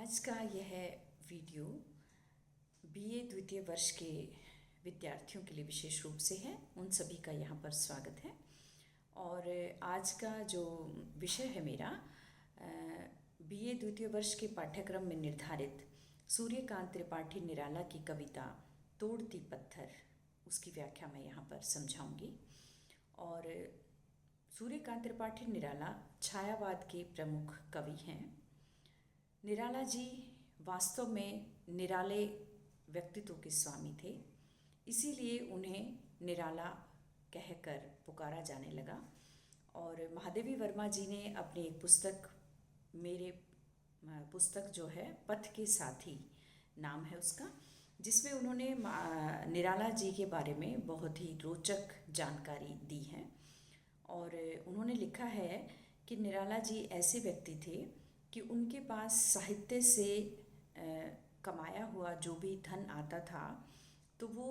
आज का यह वीडियो बीए द्वितीय वर्ष के विद्यार्थियों के लिए विशेष रूप से है। उन सभी का यहाँ पर स्वागत है। और आज का जो विषय है मेरा बीए द्वितीय वर्ष के पाठ्यक्रम में निर्धारित सूर्यकांत त्रिपाठी निराला की कविता तोड़ती पत्थर, उसकी व्याख्या मैं यहाँ पर समझाऊंगी। और सूर्यकांत त्रिपाठी निराला छायावाद के प्रमुख कवि हैं। निराला जी वास्तव में निराले व्यक्तित्व के स्वामी थे, इसीलिए उन्हें निराला कहकर पुकारा जाने लगा। और महादेवी वर्मा जी ने अपनी एक पुस्तक, मेरे पुस्तक जो है पथ के साथी नाम है उसका, जिसमें उन्होंने निराला जी के बारे में बहुत ही रोचक जानकारी दी है। और उन्होंने लिखा है कि निराला जी ऐसे व्यक्ति थे कि उनके पास साहित्य से कमाया हुआ जो भी धन आता था तो वो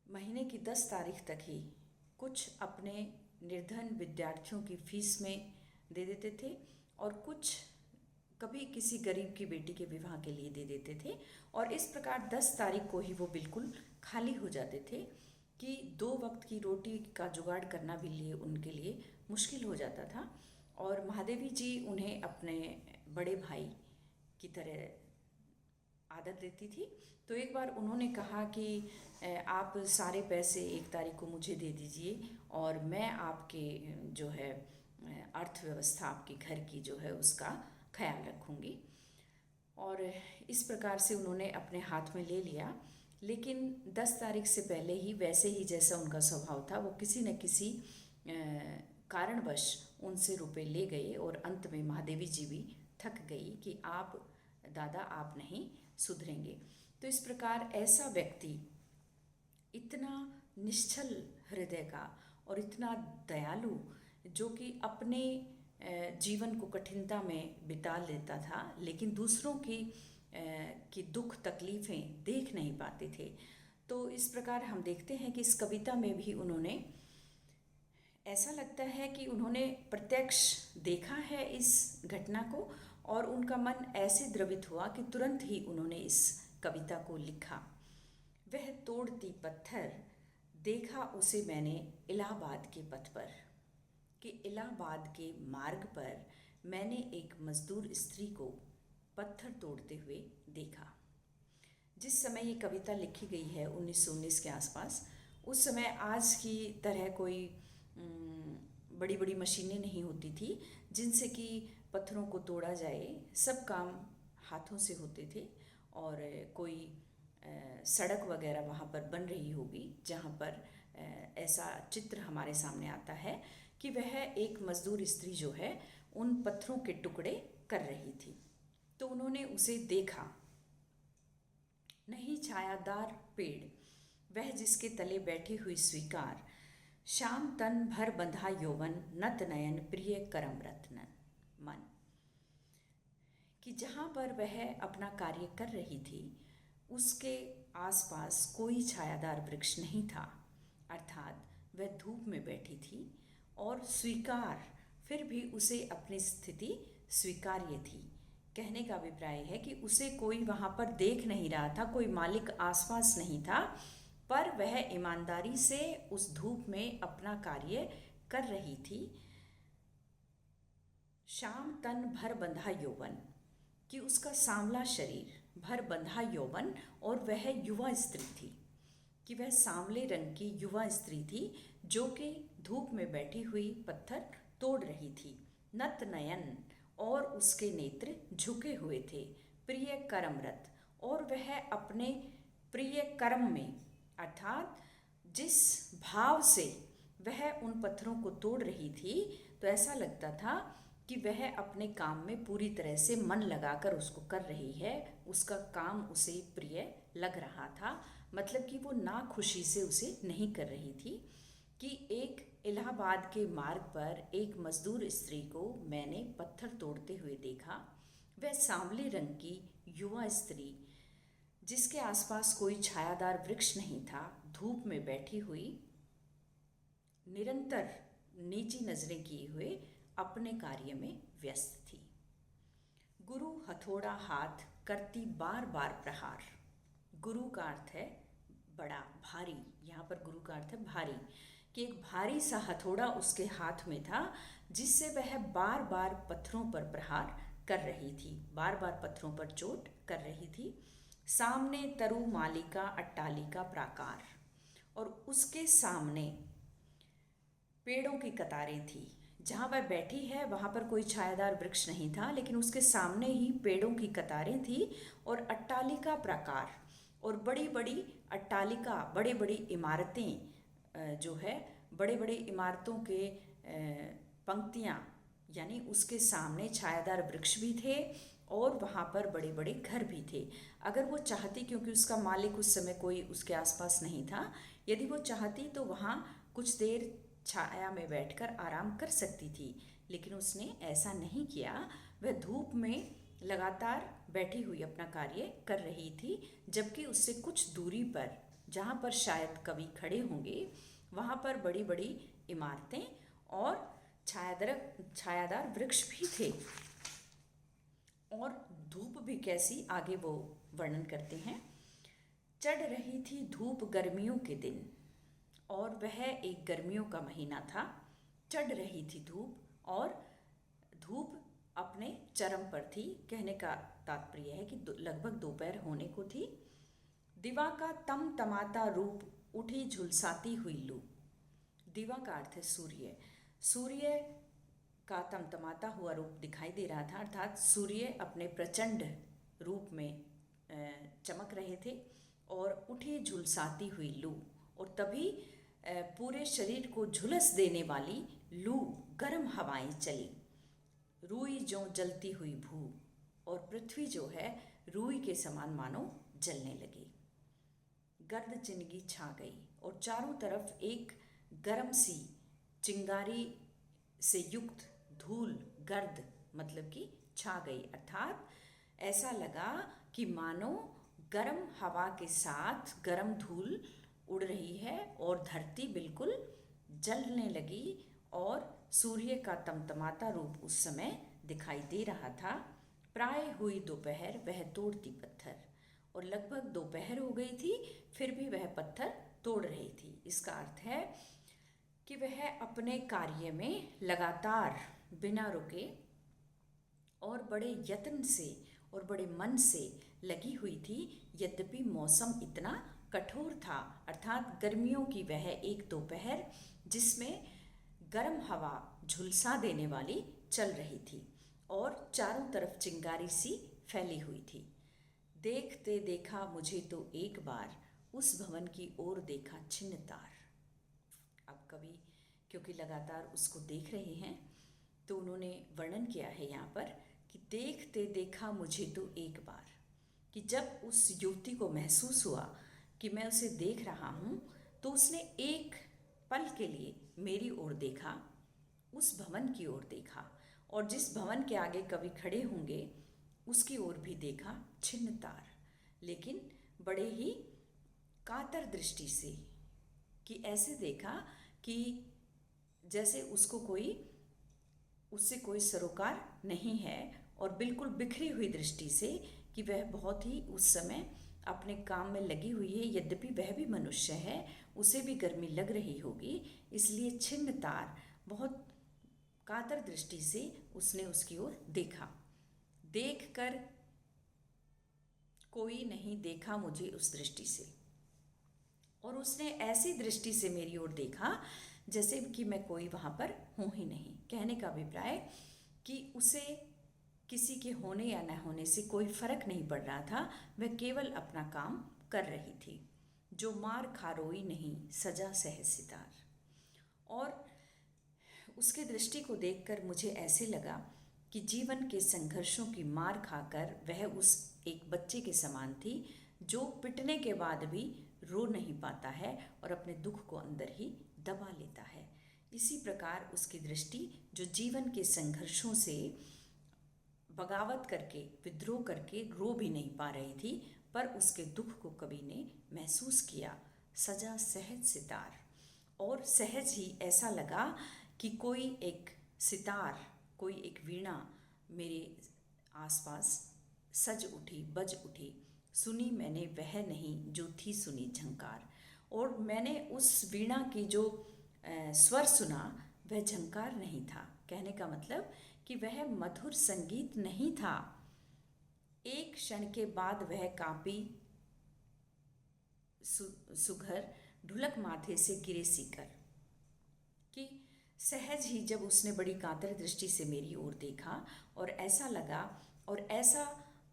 महीने की 10 तारीख तक ही कुछ अपने निर्धन विद्यार्थियों की फीस में दे देते थे और कुछ कभी किसी गरीब की बेटी के विवाह के लिए दे देते थे। और इस प्रकार 10 तारीख को ही वो बिल्कुल खाली हो जाते थे कि 2 वक्त की रोटी का जुगाड़ करना भी उनके लिए मुश्किल हो जाता था। और महादेवी जी उन्हें अपने बड़े भाई की तरह आदर देती थी। तो एक बार उन्होंने कहा कि आप सारे पैसे 1 तारीख को मुझे दे दीजिए और मैं आपके जो है अर्थव्यवस्था, आपके घर की जो है उसका ख्याल रखूँगी। और इस प्रकार से उन्होंने अपने हाथ में ले लिया। लेकिन 10 तारीख से पहले ही, वैसे ही जैसा उनका स्वभाव था, वो किसी न किसी कारणवश उनसे रुपए ले गए। और अंत में महादेवी जी भी थक गई कि आप दादा, आप नहीं सुधरेंगे। तो इस प्रकार ऐसा व्यक्ति, इतना निश्चल हृदय का और इतना दयालु, जो कि अपने जीवन को कठिनता में बिता लेता था लेकिन दूसरों की दुख तकलीफ़ें देख नहीं पाते थे। तो इस प्रकार हम देखते हैं कि इस कविता में भी उन्होंने, ऐसा लगता है कि उन्होंने प्रत्यक्ष देखा है इस घटना को और उनका मन ऐसे द्रवित हुआ कि तुरंत ही उन्होंने इस कविता को लिखा। वह तोड़ती पत्थर, देखा उसे मैंने इलाहाबाद के पथ पर, कि इलाहाबाद के मार्ग पर मैंने एक मजदूर स्त्री को पत्थर तोड़ते हुए देखा। जिस समय ये कविता लिखी गई है 1919 के आसपास, उस समय आज की तरह कोई बड़ी बड़ी मशीनें नहीं होती थी जिनसे कि पत्थरों को तोड़ा जाए। सब काम हाथों से होते थे। और कोई सड़क वगैरह वहाँ पर बन रही होगी जहाँ पर ऐसा चित्र हमारे सामने आता है कि वह एक मजदूर स्त्री जो है उन पत्थरों के टुकड़े कर रही थी। तो उन्होंने उसे देखा। नहीं छायादार पेड़, वह जिसके तले बैठी हुई स्वीकार, श्याम तन भर बंधा यौवन, नत नयन प्रिय करम रत्न मन। कि जहाँ पर वह अपना कार्य कर रही थी उसके आसपास कोई छायादार वृक्ष नहीं था, अर्थात वह धूप में बैठी थी और स्वीकार, फिर भी उसे अपनी स्थिति स्वीकार्य थी। कहने का अभिप्राय है कि उसे कोई वहाँ पर देख नहीं रहा था, कोई मालिक आसपास नहीं था, पर वह ईमानदारी से उस धूप में अपना कार्य कर रही थी। श्याम तन भर बंधा यौवन, कि उसका सांवला शरीर, भर बंधा यौवन, और वह युवा स्त्री थी, कि वह सांवले रंग की युवा स्त्री थी जो कि धूप में बैठी हुई पत्थर तोड़ रही थी। नत नयन, और उसके नेत्र झुके हुए थे। प्रिय कर्मरत, और वह अपने प्रिय कर्म में, अर्थात जिस भाव से वह उन पत्थरों को तोड़ रही थी, तो ऐसा लगता था कि वह अपने काम में पूरी तरह से मन लगाकर उसको कर रही है। उसका काम उसे प्रिय लग रहा था, मतलब कि वो ना खुशी से उसे नहीं कर रही थी। कि एक इलाहाबाद के मार्ग पर एक मजदूर स्त्री को मैंने पत्थर तोड़ते हुए देखा। वह सांवले रंग की युवा स्त्री, जिसके आसपास कोई छायादार वृक्ष नहीं था, धूप में बैठी हुई, निरंतर नीची नजरें किए हुए अपने कार्य में व्यस्त थी। गुरु हथौड़ा हाथ करती बार बार प्रहार। गुरु का अर्थ है बड़ा, भारी। यहाँ पर गुरु का अर्थ है भारी, कि एक भारी सा हथौड़ा उसके हाथ में था जिससे वह बार बार पत्थरों पर प्रहार कर रही थी, बार बार पत्थरों पर चोट कर रही थी। सामने तरु मालिका अट्टालिका प्राकार, और उसके सामने पेड़ों की कतारें थी। जहाँ वह बैठी है वहाँ पर कोई छायादार वृक्ष नहीं था, लेकिन उसके सामने ही पेड़ों की कतारें थी और अट्टालिका प्राकार, और बड़ी बड़ी अट्टालिका, बड़ी बड़ी इमारतें जो है, बड़े बड़े इमारतों के पंक्तियाँ, यानी उसके सामने छायादार वृक्ष भी थे और वहाँ पर बड़े बड़े घर भी थे। अगर वो चाहती, क्योंकि उसका मालिक उस समय कोई उसके आसपास नहीं था, यदि वो चाहती तो वहाँ कुछ देर छाया में बैठकर आराम कर सकती थी, लेकिन उसने ऐसा नहीं किया। वह धूप में लगातार बैठी हुई अपना कार्य कर रही थी, जबकि उससे कुछ दूरी पर, जहाँ पर शायद कवि खड़े होंगे, वहाँ पर बड़ी बड़ी इमारतें और छायादार वृक्ष भी थे। और धूप भी कैसी, आगे वो वर्णन करते हैं। चढ़ रही थी धूप गर्मियों के दिन, और वह एक गर्मियों का महीना था। चढ़ रही थी धूप, और धूप अपने चरम पर थी। कहने का तात्पर्य है कि लगभग दोपहर होने को थी। दिवा का तम तमाता रूप उठी झुलसाती हुई लू। दिवा का अर्थ है सूर्य। सूर्य का तमतमाता हुआ रूप दिखाई दे रहा था, अर्थात सूर्य अपने प्रचंड रूप में चमक रहे थे। और उठी झुलसाती हुई लू, और तभी पूरे शरीर को झुलस देने वाली लू, गर्म हवाएं चली। रूई जो जलती हुई भू, और पृथ्वी जो है रूई के समान मानो जलने लगी। गर्द चिंगी छा गई, और चारों तरफ एक गर्म सी चिंगारी से युक्त धूल, गर्द मतलब कि छा गई, अर्थात ऐसा लगा कि मानो गर्म हवा के साथ गर्म धूल उड़ रही है और धरती बिल्कुल जलने लगी। और सूर्य का तमतमाता रूप उस समय दिखाई दे रहा था। प्राय हुई दोपहर वह तोड़ती पत्थर, और लगभग दोपहर हो गई थी, फिर भी वह पत्थर तोड़ रही थी। इसका अर्थ है कि वह अपने कार्य में लगातार बिना रुके और बड़े यत्न से और बड़े मन से लगी हुई थी। यद्यपि मौसम इतना कठोर था, अर्थात गर्मियों की वह एक दोपहर जिसमें गर्म हवा झुलसा देने वाली चल रही थी और चारों तरफ चिंगारी सी फैली हुई थी। देखते देखा मुझे तो एक बार, उस भवन की ओर देखा छिन्न तार। अब कवि क्योंकि लगातार उसको देख रहे हैं, तो उन्होंने वर्णन किया है यहाँ पर कि देखते देखा मुझे तो एक बार, कि जब उस युवती को महसूस हुआ कि मैं उसे देख रहा हूँ, तो उसने एक पल के लिए मेरी ओर देखा, उस भवन की ओर देखा, और जिस भवन के आगे कवि खड़े होंगे उसकी ओर भी देखा छिन्न तार, लेकिन बड़े ही कातर दृष्टि से, कि ऐसे देखा कि जैसे उससे कोई सरोकार नहीं है, और बिल्कुल बिखरी हुई दृष्टि से, कि वह बहुत ही उस समय अपने काम में लगी हुई है। यद्यपि वह भी मनुष्य है, उसे भी गर्मी लग रही होगी, इसलिए छिन्न तार, बहुत कातर दृष्टि से उसने उसकी ओर देखा। देखकर कोई नहीं देखा मुझे उस दृष्टि से, और उसने ऐसी दृष्टि से मेरी ओर देखा जैसे कि मैं कोई वहाँ पर हूँ ही नहीं। कहने का अभिप्राय कि उसे किसी के होने या न होने से कोई फर्क नहीं पड़ रहा था, वह केवल अपना काम कर रही थी। जो मार खारोई नहीं सजा सहज सितार। और उसके दृष्टि को देखकर मुझे ऐसे लगा कि जीवन के संघर्षों की मार खाकर वह उस एक बच्चे के समान थी, जो पिटने के बाद भी रो नहीं पाता है और अपने दुख को अंदर ही दबा लेता है। इसी प्रकार उसकी दृष्टि, जो जीवन के संघर्षों से बगावत करके, विद्रोह करके रो भी नहीं पा रही थी, पर उसके दुख को कवि ने महसूस किया। सजा सहज सितार, और सहज ही ऐसा लगा कि कोई एक सितार, कोई एक वीणा मेरे आसपास सज उठी बज उठी, सुनी मैंने वह नहीं जो थी सुनी झंकार। और मैंने उस वीणा की जो स्वर सुना वह झंकार नहीं था। कहने का मतलब कि वह मधुर संगीत नहीं था। एक क्षण के बाद वह कांपी सुघर ढुलक माथे से गिरे सीकर। कि सहज ही जब उसने बड़ी कातर दृष्टि से मेरी ओर देखा और ऐसा लगा और ऐसा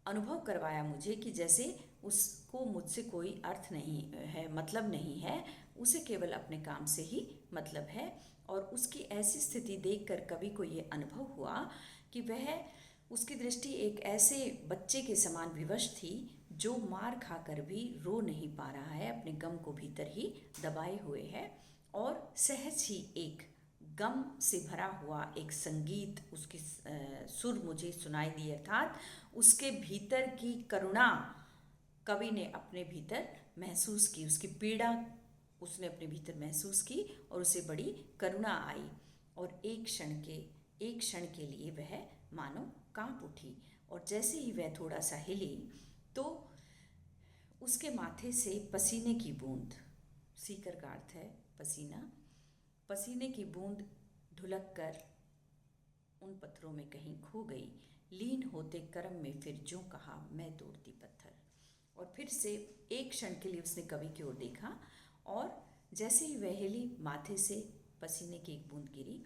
अनुभव करवाया मुझे कि जैसे उसको मुझसे कोई अर्थ नहीं है, मतलब नहीं है, उसे केवल अपने काम से ही मतलब है। और उसकी ऐसी स्थिति देखकर कवि को ये अनुभव हुआ कि वह उसकी दृष्टि एक ऐसे बच्चे के समान विवश थी जो मार खाकर भी रो नहीं पा रहा है, अपने गम को भीतर ही दबाए हुए है। और सहज ही एक गम से भरा हुआ एक संगीत उसकी सुर मुझे सुनाई दी, अर्थात उसके भीतर की करुणा कवि ने अपने भीतर महसूस की, उसकी पीड़ा उसने अपने भीतर महसूस की और उसे बड़ी करुणा आई। और एक क्षण के लिए वह मानो कांप उठी। और जैसे ही वह थोड़ा सा हिली तो उसके माथे से पसीने की बूंद, सीकर का अर्थ है पसीना, पसीने की बूंद ढुलक कर उन पत्थरों में कहीं खो गई। लीन होते कर्म में फिर जो कहा मैं तोड़ती पत्थर। और फिर से एक क्षण के लिए उसने कवि की ओर देखा और जैसे ही वह हिली माथे से पसीने की एक बूंद गिरी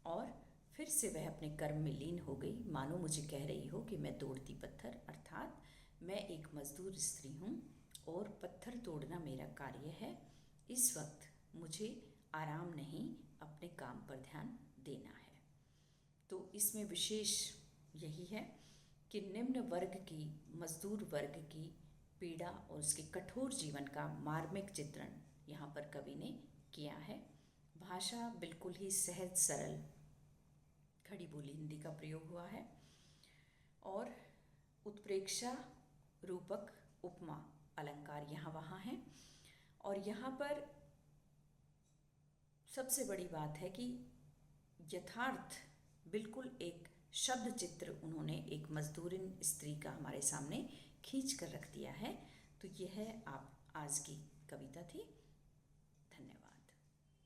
और फिर से वह अपने कर्म में लीन हो गई, मानो मुझे कह रही हो कि मैं तोड़ती पत्थर, अर्थात मैं एक मजदूर स्त्री हूँ और पत्थर तोड़ना मेरा कार्य है। इस वक्त मुझे आराम नहीं, अपने काम पर ध्यान देना है। तो इसमें विशेष यही है कि निम्न वर्ग की, मजदूर वर्ग की पीड़ा और उसके कठोर जीवन का मार्मिक चित्रण यहाँ पर कवि ने किया है। भाषा बिल्कुल ही सहज सरल खड़ी बोली हिंदी का प्रयोग हुआ है और उत्प्रेक्षा रूपक उपमा अलंकार यहाँ वहाँ हैं। और यहाँ पर सबसे बड़ी बात है कि यथार्थ बिल्कुल एक शब्द चित्र उन्होंने एक मजदूरिन स्त्री का हमारे सामने खींच कर रख दिया है। तो यह आप आज की कविता थी।